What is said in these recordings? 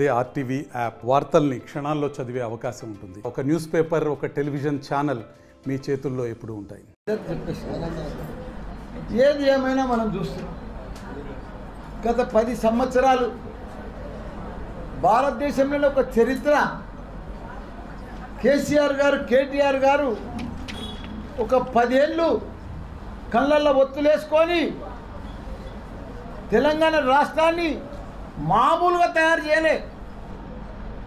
అదే RTV app వార్తల్ని క్షణాల్లో చదివే అవకాశం ఉంటుంది. ఒక న్యూస్ పేపర్, ఒక టెలివిజన్ ఛానల్ మీ చేతుల్లో ఎప్పుడూ ఉంటాయి. ఏది ఏమైనా మనం చూస్తున్నాం. గత 10 సంవత్సరాలు భారతదేశంలో ఒక చరిత్ర. కేసీఆర్ గారు, కేటీఆర్ గారు ఒక 10 ఏళ్ళు కళ్ళల్లో ఒత్తులేసుకొని తెలంగాణ రాష్ట్రాన్ని మామూలుగా తయారు చేయలే.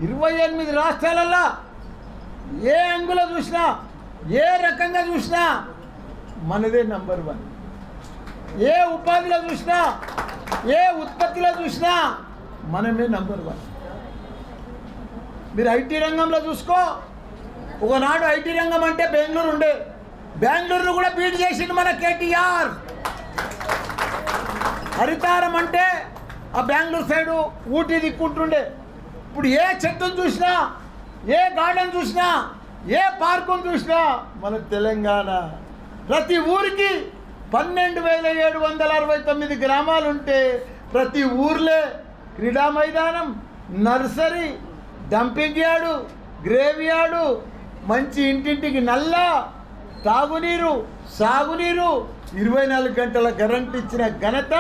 28 రాష్ట్రాలలో ఏ అంగులో చూసినా, ఏ రకంగా చూసినా మనదే నంబర్ 1. ఏ ఉపాధిలో చూసినా, ఏ ఉత్పత్తిలో చూసినా మనమే నంబర్ 1. మీరు ఐటీ రంగంలో చూసుకో. ఒకనాడు ఐటీ రంగం అంటే బెంగళూరు ఉండే. బెంగళూరును కూడా బీట్ చేసిండు మన కేటీఆర్. హరితారం అంటే ఆ బెంగళూరు సైడు ఊటీ దిక్కుంటుండే. ఇప్పుడు ఏ చెట్టును చూసినా, ఏ గార్డెన్ చూసినా, ఏ పార్కును చూసినా మన తెలంగాణ. ప్రతి ఊరికి 12,769 గ్రామాలు ఉంటే ప్రతి ఊర్లే క్రీడా మైదానం, nursery, dumping yard, grave yard, మంచి ఇంటింటికి నల్ల తాగునీరు, సాగునీరు, 24 గంటల కరెంట్ ఇచ్చిన ఘనత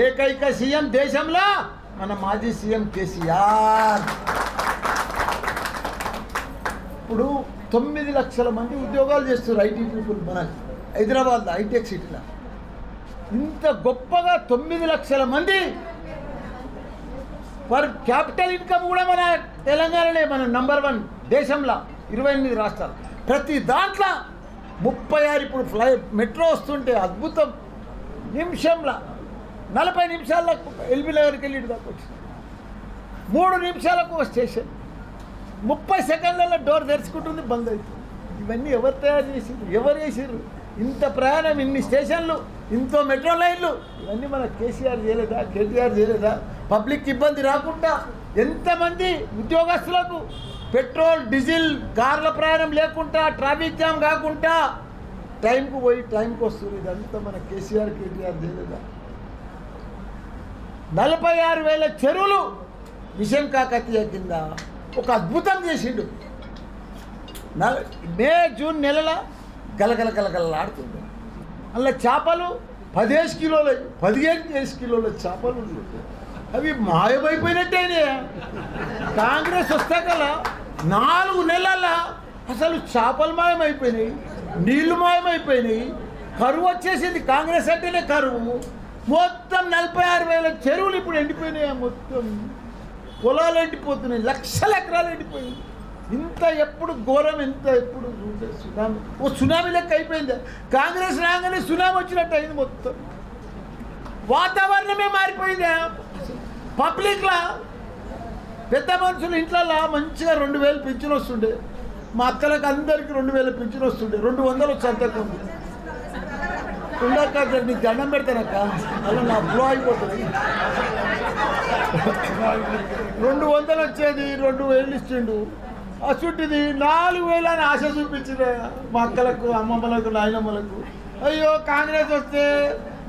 ఏకైక సీఎం దేశంలో మన మాజీ సీఎం కేసీఆర్. ఇప్పుడు 9 లక్షల మంది ఉద్యోగాలు చేస్తున్నారు ఐటీ పీపుల్ మన హైదరాబాద్లో హైటెక్ సిటీలో. ఇంత గొప్పగా 9 లక్షల మంది. పర్ క్యాపిటల్ ఇన్కమ్ కూడా మన తెలంగాణనే మన నంబర్ 1 దేశంలో. 28 రాష్ట్రాలు. ప్రతి దాంట్లో 36 ఇప్పుడు మెట్రో వస్తుంటే అద్భుతం. నిమిషంలో 40 నిమిషాలకు ఎల్బీ నగర్కి వెళ్ళి దాకా వచ్చింది. 3 నిమిషాలకు ఒక స్టేషన్. 30 సెకండ్లలో డోర్ తెరుచుకుంటుంది, బంద్ అవుతుంది. ఇవన్నీ ఎవరు తయారు చేసిర్రు? ఎవరు చేసిర్రు? ఇంత ప్రయాణం, ఇన్ని స్టేషన్లు, ఇంతో మెట్రో లైన్లు, ఇవన్నీ మన కేసీఆర్ చేయలేదా? కేటీఆర్ చేయలేదా? పబ్లిక్ ఇబ్బంది రాకుండా ఎంతమంది ఉద్యోగస్తులకు పెట్రోల్, డీజిల్, కార్ల ప్రయాణం లేకుండా, ట్రాఫిక్ జామ్ కాకుండా టైంకు పోయి టైంకి వస్తుంది. ఇదంతా మన కేసీఆర్, కేటీఆర్ చేయలేదా? 46,000 చెరువులు మిషన్ కాకతీయ కింద ఒక అద్భుతం చేసిండు. మే, జూన్ నెలల గలగల గలగలలాడుతుంది. అందులో చేపలు 15 కిలోలు, 15 కిలోల చేపలు అవి మాయమైపోయినట్టేనే. కాంగ్రెస్ వస్తే గల 4 నెలల అసలు చేపలు మాయమైపోయినాయి, నీళ్లు మాయమైపోయినాయి, కరువు వచ్చేసింది. కాంగ్రెస్ అంటేనే కరువు. మొత్తం 46,000 చెరువులు ఇప్పుడు ఎండిపోయినాయి. మొత్తం పొలాలు ఎండిపోతున్నాయి, లక్షల ఎకరాలు ఎండిపోయింది. ఇంత ఎప్పుడు ఘోరం, ఎంత ఎప్పుడు సునామీ. ఓ సునామీ లెక్క అయిపోయింది. కాంగ్రెస్ రాగానే సునామీ వచ్చినట్టు అయింది. మొత్తం వాతావరణమే మారిపోయింది. పబ్లిక్లా పెద్ద మనుషులు ఇంట్లో మంచిగా 2,000 పింఛన్ వస్తుండే. మా అక్కలకు అందరికీ 2,000 పింఛన్ వస్తుండే. 200 వచ్చి అంతకు ఉండక నీకు దండం పెడతానక్క, అలా నా ఫ్లో అయిపోతుంది. 200 వచ్చేది, 2,000 ఇచ్చిండు. అసుంటిది 4,000 అని ఆశ చూపించిన మా అక్కలకు, అమ్మమ్మలకు, నాయనమ్మలకు. అయ్యో కాంగ్రెస్ వస్తే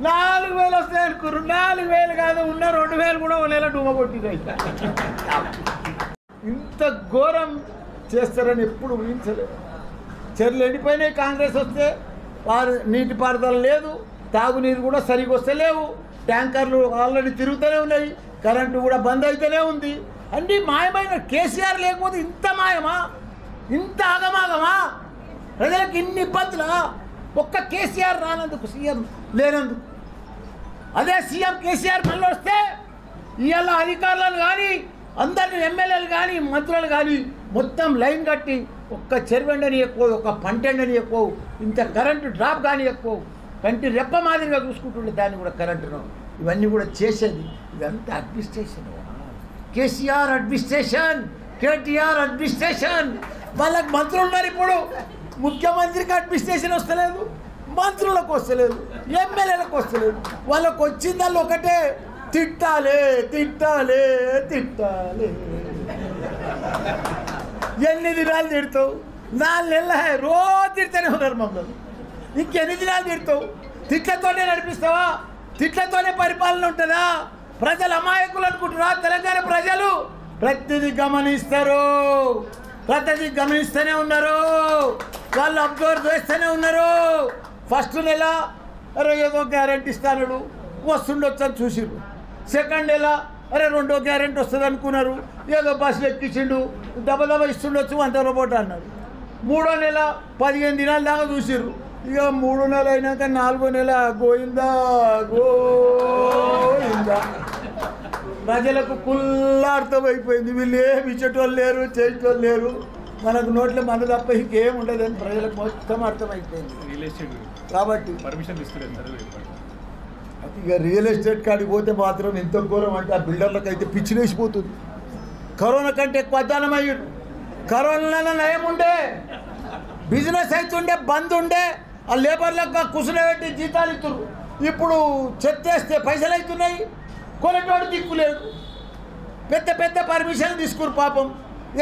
4,000 వస్తాయి అనుకోరు. 4,000 కాదు, ఉన్న 2,000 కూడా ఒక నెల డూమ కొట్టింది. ఇంత ఘోరం చేస్తారని ఎప్పుడు ఊహించలేదు. చెర్లు ఎండిపోయినాయి కాంగ్రెస్ వస్తే. నీటిపారుదల లేదు, తాగునీరు కూడా సరిగ్గా వస్తలేవు, ట్యాంకర్లు ఆల్రెడీ తిరుగుతూనే ఉన్నాయి, కరెంటు కూడా బంద్ అయితేనే ఉంది. అన్నీ మాయమైన. కేసీఆర్ లేకపోతే ఇంత మాయమా, ఇంత ఆగమాగమా, ప్రజలకు ఇన్ని ఇబ్బందులా? ఒక్క కేసీఆర్ రానందుకు, సీఎం లేనందుకు. అదే సీఎం కేసీఆర్ మళ్ళీ వస్తే ఇవాళ అధికారులను కానీ, అందరిని ఎమ్మెల్యేలు కానీ, మంత్రులు కానీ మొత్తం లైన్ కట్టి ఒక్క చెరువెండని ఎక్కువ, ఒక పంటెండని ఎక్కువ, ఇంత కరెంటు డ్రాప్ కానీ ఎక్కువ, కంటి రెప్ప మాదిరిగా చూసుకుంటుండే దాన్ని కూడా కరెంటును. ఇవన్నీ కూడా చేసేది ఇదంతా administration. KCR administration, KTR administration. వాళ్ళకి మంత్రులు ఉన్నారు. ఇప్పుడు ముఖ్యమంత్రికి అడ్మినిస్ట్రేషన్ వస్తలేదు, మంత్రులకు వస్తలేదు, ఎమ్మెల్యేలకు వస్తలేదు. వాళ్ళకు వచ్చిందల్లా ఒకటే, తిట్టాలి తిట్టాలి తిట్టాలి. ఎన్ని దినాలు తిడతావు? 4 నెలల రోజు తిడతానే ఉన్నారు మమ్మల్ని. ఇంకెన్ని దినాలు తిడతావు? తిట్లతోనే నడిపిస్తావా? తిట్లతోనే పరిపాలన ఉంటుందా? ప్రజలు అమాయకులు అనుకుంటున్నా? తెలంగాణ ప్రజలు ప్రతిదీ గమనిస్తారు, ప్రతిదీ గమనిస్తూనే ఉన్నారు, వాళ్ళు అబ్జర్వ్ చేస్తూనే ఉన్నారు. ఫస్ట్ నెల అరే ఏదో గ్యారెంటీ ఇస్తాడు వస్తుండొచ్చు అని చూసిర్రు. సెకండ్ నెల అరే రెండో గ్యారెంటీ వస్తుంది అనుకున్నారు, ఏదో బస్సులు ఎక్కించిండు దెబ్బ ఇస్తుండొచ్చు 100 రూపాయలు అన్నారు. మూడో నెల 15 దినాల దాకా చూసిర్రు. ఇక 3 నెలలు అయినాక 4వ నెల గోయిందా గోయిందా. ప్రజలకు ఫుల్ అర్థమైపోయింది, వీళ్ళు ఏమి ఇచ్చేటోళ్ళు లేరు, చేసేటోళ్ళు లేరు, మనకు నోట్లో మన తప్ప ఇంకేం ఉండదని ప్రజలకు మొత్తం అర్థమైపోయింది. కాబట్టి ఇక రియల్ ఎస్టేట్ కాడికి పోతే మాత్రం ఎంత ఘోరం అంటే ఆ బిల్డర్లకు అయితే పిచ్చిలేసిపోతుంది. కరోనా కంటే ఎక్కువ అధ్వానం అయ్యారు. కరోనా నయం ఉండే, బిజినెస్ అవుతుండే, బంద్ ఉండే, ఆ లేబర్లకు కుసునబెట్టి జీతాలు ఇస్తున్నారు. ఇప్పుడు చెత్తేస్తే పైసలు అవుతున్నాయి, కొనేటోడు దిక్కులేడు. పెద్ద పెద్ద పర్మిషన్లు తీసుకురు పాపం.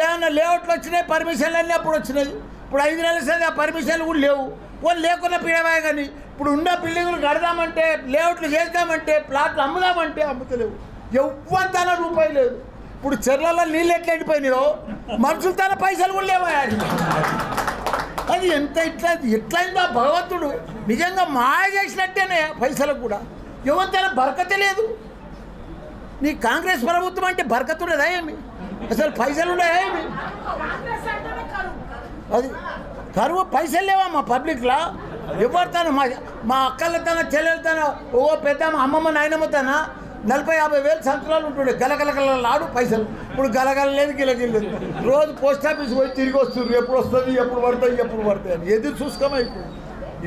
ఏమన్నా లేఅవుట్లు వచ్చినాయి, పర్మిషన్లు అన్నీ అప్పుడు వచ్చినాయి. ఇప్పుడు 5 నెలల సరే ఆ పర్మిషన్లు కూడా లేవు. వాళ్ళు లేకున్నా పీడవే. కానీ ఇప్పుడు ఉన్న బిల్డింగులు కడదామంటే, లేఅవుట్లు చేద్దామంటే, ప్లాట్లు అమ్ముదామంటే అమ్ముతలేవు. ఎవ్వంతన రూపాయి లేదు. ఇప్పుడు చెర్లలో నీళ్ళు ఎట్లా ఎండిపోయినాయో మనుషులు తన పైసలు కూడా లేవా. అది ఎంత ఎట్లయిందో భగవంతుడు నిజంగా మాయ చేసినట్టేనే పైసలకు కూడా. ఎవరితేనా బరకతే లేదు. నీ కాంగ్రెస్ ప్రభుత్వం అంటే బరకతుండదా ఏమి? అసలు పైసలు ఉన్నాయా ఏమి? అది కరువు పైసలు లేవా మా పబ్లిక్లా. ఎవరితోనో మా అక్కల తన చెల్లెల తన ఓ పెద్ద అమ్మమ్మ నాయనమ్మ తన 40-50 వేలు సంవత్సరాలు ఉంటుండే గలగలగలాడు పైసలు. ఇప్పుడు గలగలలేదు గిలగిలేదు. రోజు పోస్ట్ ఆఫీస్ పోయి తిరిగి వస్తున్నారు, ఎప్పుడు వస్తుంది, ఎప్పుడు పడతాయి అని ఎదురు చూసుకోమైపోయింది.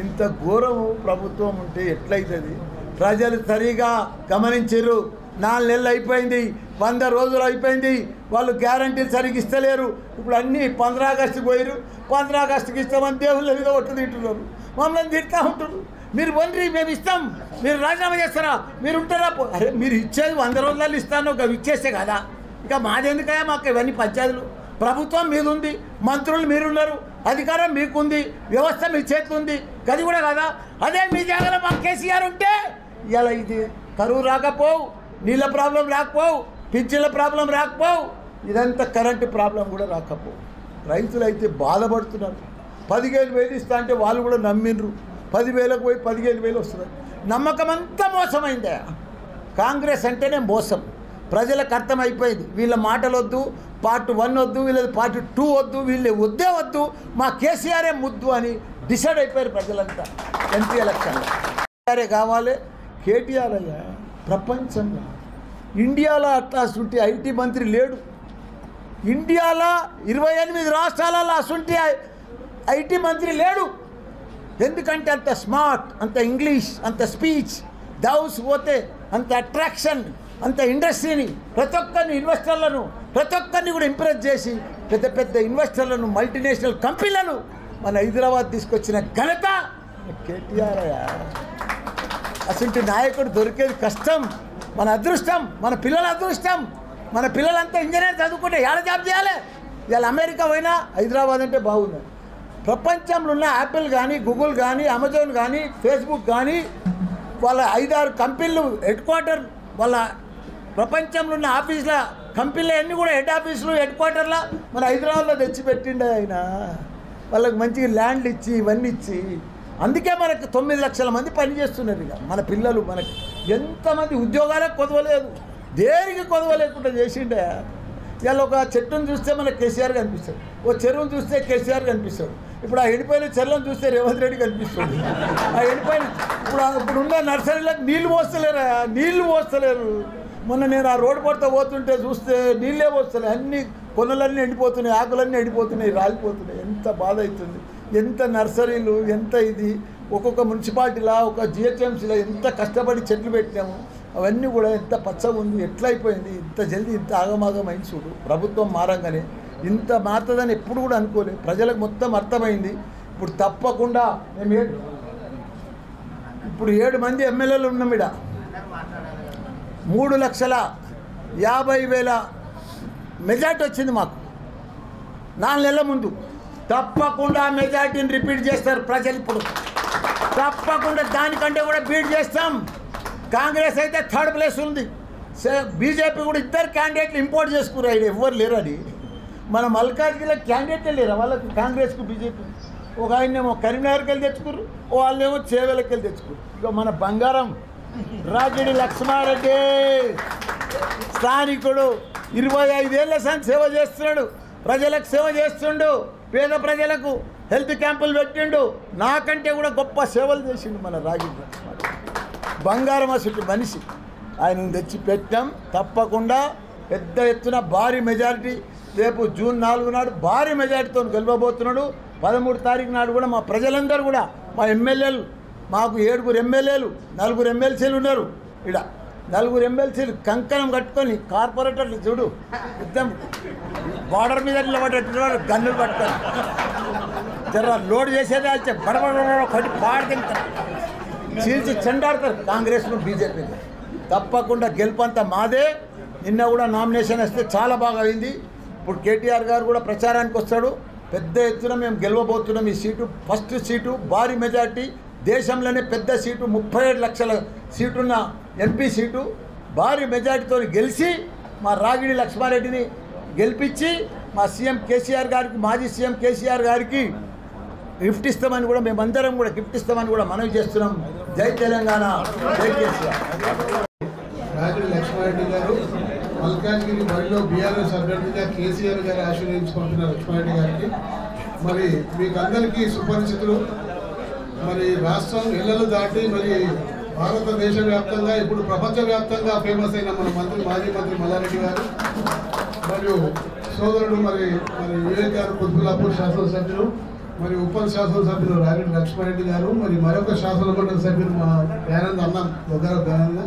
ఇంత ఘోరము ప్రభుత్వం ఉంటే ఎట్లయితుంది? ప్రజలు సరిగా గమనించారు. 4 నెలలు అయిపోయింది, 100 రోజులు అయిపోయింది, వాళ్ళు గ్యారంటీలు సరిగ్గా ఇస్తలేరు. ఇప్పుడు అన్నీ 15 ఆగస్టుకి పోయారు, 15 ఆగస్టుకి ఇస్తామని దేవుళ్ళ మీద ఒట్టు తింటున్నారు, మమ్మల్ని తింటూ ఉంటారు. మీరు వండ్రి మేము ఇస్తాం, మీరు రాజీనామా చేస్తారా, మీరు ఉంటారా? అరే మీరు ఇచ్చేది 100 రోజులలో ఇస్తాను, ఒక ఇచ్చేస్తే కదా. ఇక మాదెందుకయ్యా మాకు ఇవన్నీ పంచాయతీలు? ప్రభుత్వం మీద ఉంది, మంత్రులు మీరున్నారు, అధికారం మీకుంది, వ్యవస్థ మీ చేతిలో ఉంది, గది కూడా కదా. అదే మీ జాగాలో మాకు కేసీఆర్ ఉంటే ఇలా ఇది కరువు రాకపోవు, నీళ్ళ ప్రాబ్లం రాకపోవు, పింఛన్ల ప్రాబ్లం రాకపోవు, ఇదంతా కరెంటు ప్రాబ్లం కూడా రాకపోవు. రైతులు అయితే బాధపడుతున్నారు. 15,000 ఇస్తా అంటే వాళ్ళు కూడా నమ్మిండ్రు. 10,000కు పోయి 15,000 వస్తున్నారు. నమ్మకం అంతా మోసమైందే. కాంగ్రెస్ అంటేనే మోసం. ప్రజలకు అర్థమైపోయింది. వీళ్ళ మాటలు వద్దు, పార్ట్ 1 వద్దు, వీళ్ళది పార్ట్ 2 వద్దు, వీళ్ళే వద్దు, మా కేసీఆరే ముద్దు అని డిసైడ్ అయిపోయారు ప్రజలంతా. ఎంపీ ఎలక్షన్లో కేసీఆరే కావాలి. కేటీఆర్ అయ్యా ప్రపంచంలో ఇండియాలో అట్లా అసంటి ఐటీ మంత్రి లేడు. ఇండియాలో 28 రాష్ట్రాలలో అసంటి ఐటీ మంత్రి లేడు. ఎందుకంటే అంత స్మార్ట్, అంత ఇంగ్లీష్, అంత స్పీచ్, దౌస్ పోతే అంత అట్రాక్షన్, అంత ఇండస్ట్రీని, ప్రతి ఒక్కరిని ఇన్వెస్టర్లను ప్రతి ఒక్కరిని కూడా ఇంప్రెస్ చేసి పెద్ద పెద్ద ఇన్వెస్టర్లను, మల్టీనేషనల్ కంపెనీలను మన హైదరాబాద్ తీసుకొచ్చిన ఘనత కేటీఆర్. అసలు నాయకుడు దొరికేది కష్టం. మన అదృష్టం, మన పిల్లల అదృష్టం. మన పిల్లలంతా ఇంజనీర్ చదువుకుంటే ఏడ జాబ్ చేయాలి? ఇవాళ అమెరికా పోయినా హైదరాబాద్ అంటే బాగుంది. ప్రపంచంలో ఉన్న యాపిల్ కానీ, గూగుల్ కానీ, అమెజాన్ కానీ, ఫేస్బుక్ కానీ, వాళ్ళ 5-6 కంపెనీలు హెడ్ క్వార్టర్, వాళ్ళ ప్రపంచంలో ఉన్న ఆఫీసుల కంపెనీలు అన్నీ కూడా హెడ్ ఆఫీసులు, హెడ్ క్వార్టర్లో మన హైదరాబాద్లో తెచ్చిపెట్టిండే ఆయన. వాళ్ళకి మంచిగా ల్యాండ్లు ఇచ్చి ఇవన్నీ ఇచ్చి, అందుకే మనకు 9 లక్షల మంది పనిచేస్తున్నారు. ఇక మన పిల్లలు మనకి ఎంతమంది ఉద్యోగాలకు కొదవలేదు, దేనికి కొదవలేకుండా చేసిండే. ఇవాళ ఒక చెట్టును చూస్తే మనకు కేసీఆర్ కనిపిస్తాడు, ఓ చెరువును చూస్తే కేసీఆర్ కనిపిస్తాడు. ఇప్పుడు ఆ ఎండిపోయిన చెరువును చూస్తే రేవంత్ రెడ్డి కనిపిస్తుంది. ఆ ఎండిపోయిన ఇప్పుడున్న నర్సరీలకు నీళ్లు పోస్తలేరు. మొన్న నేను ఆ రోడ్డు పడితే పోతుంటే చూస్తే నీళ్ళే పోస్తలే, అన్ని కొనలన్నీ ఎండిపోతున్నాయి, ఆకులన్నీ ఎండిపోతున్నాయి, రాలిపోతున్నాయి. ఎంత బాధ అవుతుంది. ఎంత నర్సరీలు, ఎంత ఇది, ఒక్కొక్క మున్సిపాలిటీలా, ఒక జిహెచ్ఎంసీలో ఎంత కష్టపడి చెట్లు పెట్టినాము, అవన్నీ కూడా ఎంత పచ్చగా ఉంది, ఎట్లయిపోయింది. ఇంత జల్దీ ఇంత ఆగమాగమైంది చూడు. ప్రభుత్వం మారంగానే ఇంత మారుతుందని ఎప్పుడు కూడా అనుకోలేదు. ప్రజలకు మొత్తం అర్థమైంది. ఇప్పుడు తప్పకుండా మేము ఇప్పుడు 7 మంది ఎమ్మెల్యేలు ఉన్నాం. ఇక్కడ 3,50,000 మెజార్టీ వచ్చింది మాకు 4 నెలల ముందు. తప్పకుండా మెజార్టీని రిపీట్ చేస్తారు ప్రజలు. ఇప్పుడు తప్పకుండా దానికంటే కూడా బీట్ చేస్తాం. కాంగ్రెస్ అయితే 3rd ప్లేస్ ఉంది, బీజేపీ కూడా ఇద్దరు క్యాండిడేట్లు ఇంపోర్ట్ చేసుకున్నారు. ఆయన ఎవ్వరు లేరు అని మన మల్కాజ్గిరిలో క్యాండిడేట్లే లేరు వాళ్ళకు, కాంగ్రెస్కు బీజేపీ. ఒక ఆయనేమో కరీంనగర్కి వెళ్ళి తెచ్చుకుర్రు, వాళ్ళేమో చేవెళ్ళకి వెళ్ళి తెచ్చుకుర్రు. ఇక మన బంగారం రాగిడి లక్ష్మారెడ్డి స్థానికుడు 25 ఏళ్ళ సార్ సేవ చేస్తున్నాడు, ప్రజలకు సేవ చేస్తుండు, పేద ప్రజలకు హెల్త్ క్యాంపులు పెట్టిండు. నాకంటే కూడా గొప్ప సేవలు చేసిండు మన రాగిడి లక్ష్మారెడ్డి. బంగారం అసలు మనిషి. ఆయన తెచ్చి పెట్టాం. తప్పకుండా పెద్ద ఎత్తున భారీ మెజారిటీ రేపు జూన్ 4 నాడు భారీ మెజారిటీతో గెలవబోతున్నాడు. 13 తారీఖు నాడు కూడా మా ప్రజలందరూ కూడా మా ఎమ్మెల్యేలు, మాకు 7 ఎమ్మెల్యేలు 4 ఎమ్మెల్సీలు ఉన్నారు. ఇక్కడ 4 ఎమ్మెల్సీలు కంకణం కట్టుకొని కార్పొరేటర్లు చూడు మొత్తం బార్డర్ మీద నిలబడేటట్టు గన్నులు పట్టుకొని జర లోడ్ చేసేది అయితే బడబడ కొట్టి పాడు తింటారు, చీల్చి చెండాడతారు కాంగ్రెస్ను బీజేపీని. తప్పకుండా గెలుపంతా మాదే. నిన్న కూడా నామినేషన్ వస్తే చాలా బాగా అయింది. ఇప్పుడు కేటీఆర్ గారు కూడా ప్రచారానికి వస్తాడు. పెద్ద ఎత్తున మేము గెలవబోతున్నాం. ఈ సీటు ఫస్ట్ సీటు భారీ మెజార్టీ, దేశంలోనే పెద్ద సీటు 37 లక్షల సీటున్న ఎంపీ సీటు భారీ మెజార్టీతో గెలిచి మా రాగిడి లక్ష్మారెడ్డిని గెలిపించి మా సీఎం కేసీఆర్ గారికి, మాజీ సీఎం కేసీఆర్ గారికి గిఫ్ట్ ఇస్తామని కూడా మేమందరం కూడా గిఫ్ట్ ఇస్తామని కూడా మనవి చేస్తున్నాం. జై తెలంగాణ, జై కేసీఆర్. రాగిడి లక్ష్మారెడ్డి గారు మల్కాజ్గిరి బరిలో బీఆర్ఎస్ అభ్యర్థిగా కేసీఆర్ గారు ఆశీర్వదించుకుంటున్న లక్ష్మారెడ్డి గారికి మరి మీకు అందరికీ సుపరిచితులు. మరి రాష్ట్రం ఇళ్లను దాటి మరి భారతదేశ వ్యాప్తంగా ఇప్పుడు ప్రపంచవ్యాప్తంగా ఫేమస్ అయిన మన మాజీ మంత్రి మల్లారెడ్డి గారు మరియు సోదరుడు మరి వివేక్ గారు కుత్బుల్లాపూర్ శాసనసభ్యులు, మరి ఉప్పల్ శాసనసభ్యులు రాగిడి లక్ష్మారెడ్డి గారు, మరి మరొక శాసనమండలి సభ్యులు మా దయానంద్ అన్న దగ్గర దయానంద,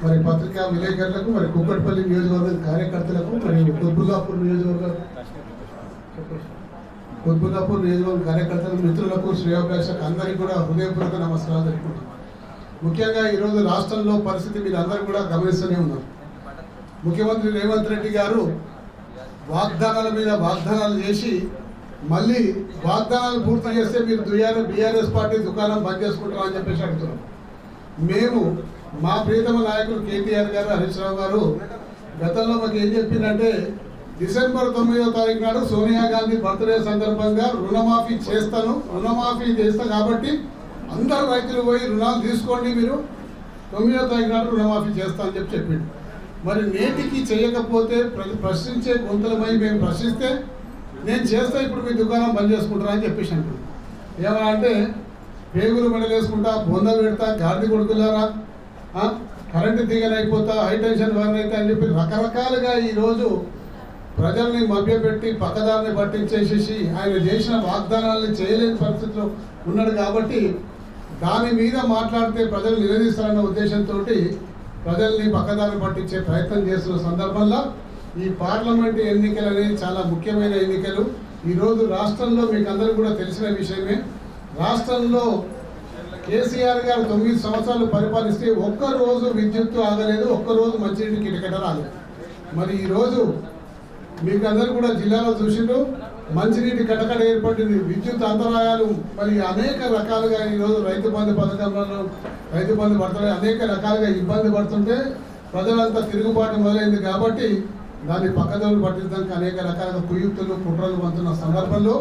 మరి పత్రికా విలేకరులకు, మరి కుక్కట్పల్లి నియోజకవర్గ కార్యకర్తలకు, మరి కుత్బుల్లాపూర్ నియోజకవర్గ కార్యకర్తలకు, మిత్రులకు, శ్రేయోభిలాషులకు అందరికీ కూడా హృదయపూర్వక నమస్కారాలు తెలుపుకుంటున్నాను. ముఖ్యంగా ఈరోజు రాష్ట్రంలో పరిస్థితి మీరు అందరూ కూడా గమనిస్తూనే ఉన్నారు. ముఖ్యమంత్రి రేవంత్ రెడ్డి గారు వాగ్దానాల మీద వాగ్దానాలు చేసి మళ్ళీ వాగ్దానాలు పూర్తి చేస్తే మీరు బీఆర్ఎస్ పార్టీ దుకాణం బంద్ చేసుకుంటారని చెప్పేసి అడుగుతున్నాం. మేము మా ప్రియతమ నాయకులు కేటీఆర్ గారు, హరీష్ రావు గారు గతంలో మాకు ఏం చెప్పిందంటే డిసెంబర్ 9వ తారీఖు నాడు సోనియా గాంధీ బర్త్డే సందర్భంగా రుణమాఫీ చేస్తా కాబట్టి అందరు రైతులు పోయి రుణాలు తీసుకోండి, మీరు 9వ తారీఖు నాడు రుణమాఫీ చేస్తా అని చెప్పిండు. మరి నేటికి చేయకపోతే ప్రశ్నించే గొంతులమై మేము ప్రశ్నిస్తే నేను చేస్తా, ఇప్పుడు మీ దుకాణం బంద్ చేసుకుంటారా అని చెప్పేసి అంటున్నాను. ఏమన్నా అంటే పేగులు మెడలేసుకుంటా, బొంద పెడతా, గాడిద కొడుకులారా, కరెంటు దిగనైపోతా, హై టెన్షన్ వారినైతే అని చెప్పి రకరకాలుగా ఈరోజు ప్రజల్ని మభ్యపెట్టి పక్కదారిని పట్టించేసేసి ఆయన చేసిన వాగ్దానాలను చేయలేని పరిస్థితిలో ఉన్నాడు. కాబట్టి దాని మీద మాట్లాడితే ప్రజలు నిలదీస్తారన్న ఉద్దేశంతో ప్రజల్ని పక్కదారిని పట్టించే ప్రయత్నం చేస్తున్న సందర్భంలో ఈ పార్లమెంటు ఎన్నికలు అనేది చాలా ముఖ్యమైన ఎన్నికలు. ఈరోజు రాష్ట్రంలో మీకు అందరూ కూడా తెలిసిన విషయమే. రాష్ట్రంలో కేసీఆర్ గారు 9 సంవత్సరాలు పరిపాలిస్తే ఒక్కరోజు విద్యుత్తు ఆగలేదు, ఒక్కరోజు మంచినీటి కిటకిట రాలేదు. మరి ఈరోజు మీకు అందరూ కూడా జిల్లాలో చూసిండ్రు, మంచినీటి కటకట ఏర్పడింది, విద్యుత్ అంతరాయాలు, మరి అనేక రకాలుగా ఈరోజు రైతు బంధు పథకంలో రైతు బంధు పడుతున్నాయి, అనేక రకాలుగా ఇబ్బంది పడుతుంటే ప్రజలంతా తిరుగుబాటు మొదలైంది. కాబట్టి దాన్ని పక్కదోలు పట్టించడానికి అనేక రకాలుగా కుయుక్తులు కుట్రలు వంతున్న సందర్భంలో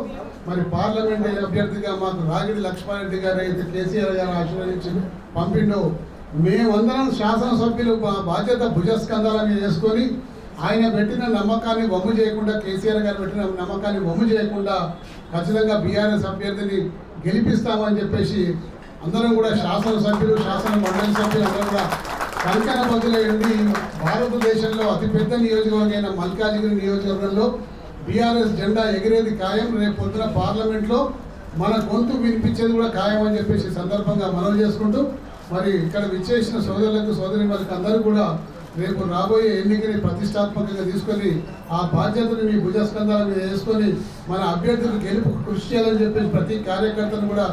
మరి పార్లమెంట్ అభ్యర్థిగా మాకు రాగిడి లక్ష్మారెడ్డి గారు అయితే కేసీఆర్ గారు ఆశీర్వదించి పంపిండో మేమందరం శాసనసభ్యులు బాధ్యత భుజస్కంధాల మీద చేసుకొని ఆయన పెట్టిన నమ్మకాన్ని వమ్ము చేయకుండా, కేసీఆర్ గారు పెట్టిన నమ్మకాన్ని వమ్ము చేయకుండా ఖచ్చితంగా బీఆర్ఎస్ అభ్యర్థిని గెలిపిస్తామని చెప్పేసి అందరం కూడా శాసనసభ్యులు, శాసన మండలి సభ్యులు అందరూ కూడా కంకణ బదులైంది. భారతదేశంలో అతిపెద్ద నియోజకవర్గమైన మల్కాజ్గిరి నియోజకవర్గంలో బీఆర్ఎస్ జెండా ఎగిరేది ఖాయం. రేపు పొద్దున పార్లమెంట్లో మన గొంతు వినిపించేది కూడా ఖాయం అని చెప్పేసి సందర్భంగా మనవి చేసుకుంటూ మరి ఇక్కడ విచ్చేసిన సోదరులకు సోదరిమణులకు అందరూ కూడా రేపు రాబోయే ఎన్నికని ప్రతిష్టాత్మకంగా తీసుకొని ఆ బాధ్యతను మీ భుజస్కంధాల మీద వేసుకొని మన అభ్యర్థులు గెలుపు కృషి చేయాలని చెప్పేసి ప్రతి కార్యకర్తను కూడా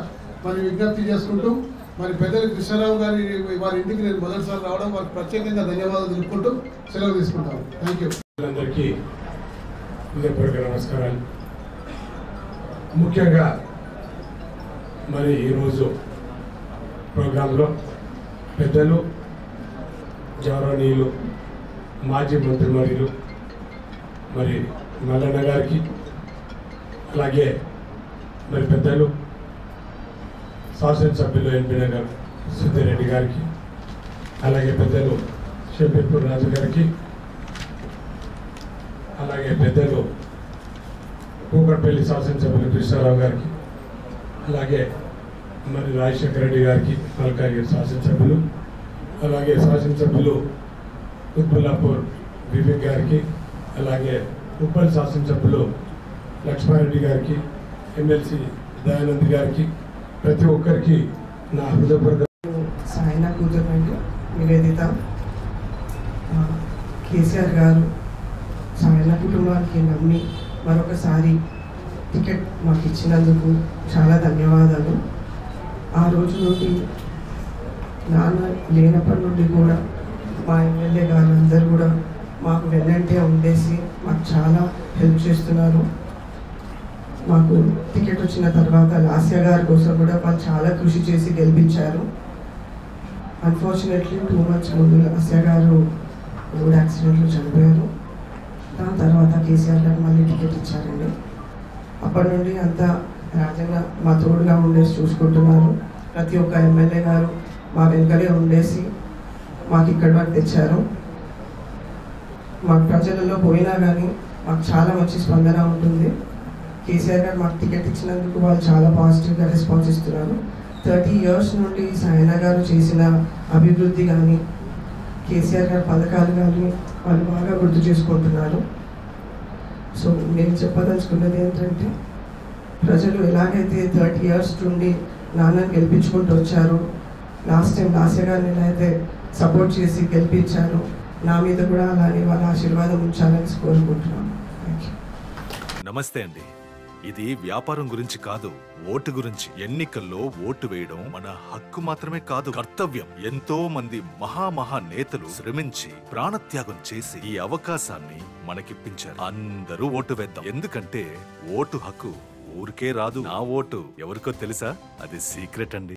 మరి విజ్ఞప్తి చేసుకుంటూ మరి పెద్దలు కృష్ణారావు గారి వారి ఇంటికి నేను మొదటిసారి రావడం వారికి ప్రత్యేకంగా ధన్యవాదాలు తెలుపుకుంటూ సెలవు తీసుకుంటాను. Thank you. అందరికీ హృదయపూర్వక నమస్కారాలు. ముఖ్యంగా మరి ఈరోజు ప్రోగ్రాంలో పెద్దలు గౌరవనీయులు మాజీ మంత్రివర్యులు మరి మల్లన్న గారికి, అలాగే మరి పెద్దలు శాసనసభ్యులు ఎన్పీ నగర్ సిద్ధిరెడ్డి గారికి, అలాగే పెద్దలు షబీర్పూర్ రాజు గారికి, అలాగే పెద్దలు కూకట్పల్లి శాసనసభ్యులు కృష్ణారావు గారికి, అలాగే మరి రాజశేఖర రెడ్డి గారికి మల్కాజ్గిరి శాసనసభ్యులు, అలాగే శాసనసభ్యులు ఉత్పల్లాపూర్ వివేక్ గారికి, అలాగే ఉప్పల్ శాసనసభ్యులు లక్ష్మారెడ్డి గారికి, ఎమ్మెల్సీ దయానంద్ గారికి, ప్రతి ఒక్కరికి నా హృదయపూర్వక సాయన కూతురు నివేదిత. కేసీఆర్ గారు సాయన కుటుంబానికి నమ్మి మరొకసారి టికెట్ మాకు ఇచ్చినందుకు చాలా ధన్యవాదాలు. ఆ రోజు నుండి నాన్న లేనప్పటి నుండి కూడా మా ఎమ్మెల్యే గారు అందరూ కూడా మాకు వెన్నంటే ఉండేసి మాకు చాలా హెల్ప్ చేస్తున్నారు. మాకు టికెట్ వచ్చిన తర్వాత లాస్య గారి కోసం కూడా వాళ్ళు చాలా కృషి చేసి గెలిపించారు. అన్ఫార్చునేట్లీ 2 months ముందు లాస్య గారు రోడ్ యాక్సిడెంట్లో చనిపోయారు. దాని తర్వాత కేసీఆర్ గారు మళ్ళీ టికెట్ ఇచ్చారండి. అప్పటి నుండి అంతా రాజన్న మా తోడుగా ఉండేసి చూసుకుంటున్నారు. ప్రతి ఒక్క ఎమ్మెల్యే గారు మా వెనుకలే ఉండేసి మాకు ఇక్కడి వరకు తెచ్చారు. మాకు ప్రజలలో పోయినా కానీ మాకు చాలా మంచి స్పందన ఉంటుంది. కేసీఆర్ గారు మాకు టికెట్ ఇచ్చినందుకు వాళ్ళు చాలా పాజిటివ్గా రెస్పాన్స్ ఇస్తున్నారు. 30 years నుండి సాయన గారు చేసిన అభివృద్ధి కానీ కేసీఆర్ గారి పథకాలు కానీ వాళ్ళు బాగా గుర్తు చేసుకుంటున్నారు. సో నేను చెప్పదలుచుకున్నది ఏంటంటే ప్రజలు ఎలాగైతే 30 years నుండి నాన్నని గెలిపించుకుంటూ వచ్చారో, లాస్ట్ టైం లాస్య గారిని ఎలా అయితే సపోర్ట్ చేసి గెలిపించారో, నా మీద కూడా అలానే వాళ్ళ ఆశీర్వాదం ఉంచాలని కోరుకుంటున్నాను. Thank you. నమస్తే అండి. ఇది వ్యాపారం గురించి కాదు, ఓటు గురించి. ఎన్నికల్లో ఓటు వేయడం మన హక్కు మాత్రమే కాదు, కర్తవ్యం. ఎంతో మంది మహా నేతలు శ్రమించి ప్రాణత్యాగం చేసి ఈ అవకాశాన్ని మనకిప్పించారు. అందరూ ఓటు వేద్దాం. ఎందుకంటే ఓటు హక్కు ఊరికే రాదు. నా ఓటు ఎవరికో తెలుసా? అది సీక్రెట్ అండి.